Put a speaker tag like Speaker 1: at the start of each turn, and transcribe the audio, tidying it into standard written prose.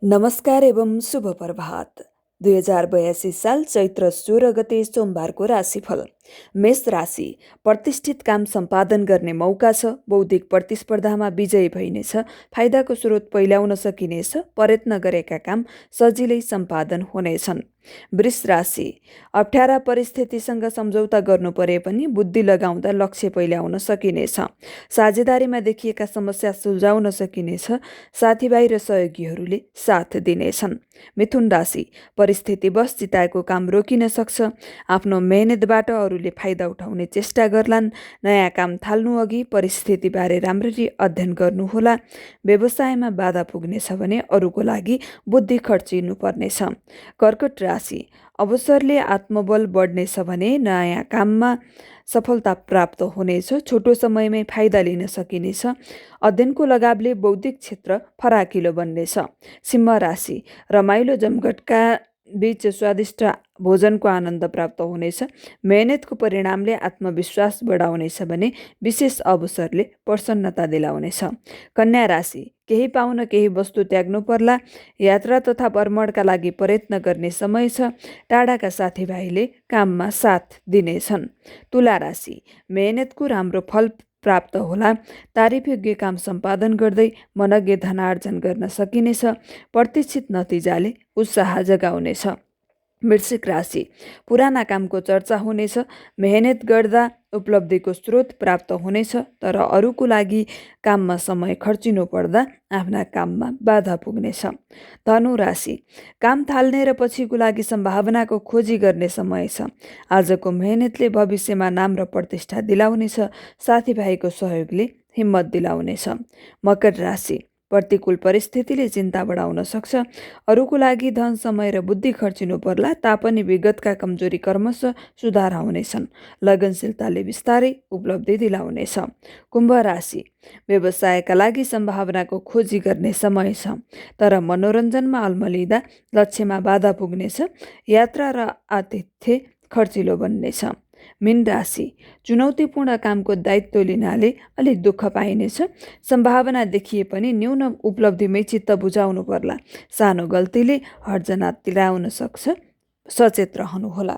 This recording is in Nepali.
Speaker 1: नमस्कार एवं शुभ प्रभात। 2082 साल चैत्र 16 गते सोमबारको राशिफल। मेष राशि, प्रतिष्ठित काम सम्पादन गर्ने मौका छ। बौद्धिक प्रतिस्पर्धामा विजयी भइनेछ। फाइदाको स्रोत पहिल्याउन सकिनेछ। प्रयत्न गरेका काम सजिलै सम्पादन हुनेछन्। वृष राशि, अप्ठ्यारा परिस्थितिसँग सम्झौता गर्नु परे पनि बुद्धि लगाउँदा लक्ष्य पहिल्याउन सकिनेछ। साझेदारीमा देखिएका समस्या सुल्झाउन सकिनेछ। साथीभाइ र सहयोगीहरूले साथ दिनेछन्। मिथुन राशि, परिस्थितिवश चिताएको काम रोकिन सक्छ। आफ्नो मेहनतबाट अरूले फाइदा उठाउने चेष्टा गर्लान्। नयाँ काम थाल्नु अघि परिस्थितिबारे राम्ररी अध्ययन गर्नुहोला। व्यवसायमा बाधा पुग्नेछ भने अरूको लागि बुद्धि खर्चिनु पर्नेछ। कर्कट राशि, अवसरले आत्मबल बढ्नेछ भने नयाँ काममा सफलता प्राप्त हुनेछ। छोटो समयमै फाइदा लिन सकिनेछ। अध्ययनको लगावले बौद्धिक क्षेत्र फराकिलो बन्नेछ। सिंह राशि, रमाइलो जमघटका बीच स्वादिष्ट भोजनको आनन्द प्राप्त हुनेछ। मेहनतको परिणामले आत्मविश्वास बढाउनेछ भने विशेष अवसरले प्रसन्नता दिलाउनेछ। कन्या राशि, केही पाउन केही वस्तु त्याग्नु पर्ला। यात्रा तथा भ्रमणका लागि प्रयत्न गर्ने समय छ। टाढाका साथीभाइले काममा साथ दिनेछन्। तुला राशि, मेहनतको राम्रो फल प्राप्त होला। तारिफयोग्य काम सम्पादन गर्दै मनज्ञ धनार्जन गर्न सकिनेछ। प्रतीक्षित नतिजाले उत्साह जगाउनेछ। वृश्चिक राशि, पुराना कामको चर्चा हुनेछ। मेहनत गर्दा उपलब्धिको स्रोत प्राप्त हुनेछ, तर अरूको लागि काममा समय खर्चिनु पर्दा आफ्ना काममा बाधा पुग्नेछ। धनु राशि, काम थाल्ने र पछिको लागि सम्भावनाको खोजी गर्ने समय छ। आजको मेहनतले भविष्यमा नाम र प्रतिष्ठा दिलाउनेछ। साथीभाइको सहयोगले हिम्मत दिलाउनेछ। मकर राशि, प्रतिकूल परिस्थितिले चिन्ता बढाउन सक्छ। अरूको लागि धन, समय र बुद्धि खर्चिनु पर्ला तापनि विगतका कमजोरी क्रमशः सुधार हुनेछन्। लगनशीलताले बिस्तारै उपलब्धि दिलाउनेछ। कुम्भ राशि, व्यवसायका लागि सम्भावनाको खोजी गर्ने समय छ, तर मनोरञ्जनमा अल्मलिँदा लक्ष्यमा बाधा पुग्नेछ। यात्रा र आतिथ्य खर्चिलो बन्नेछ। मीन राशि, चुनौतीपूर्ण कामको दायित्व लिनाले अलिक दुःख पाइनेछ। सम्भावना देखिए पनि न्यून उपलब्धिमै चित्त बुझाउनु पर्ला। सानो गल्तीले हर्जना दिलाउन सक्छ। सचेत रहनुहोला।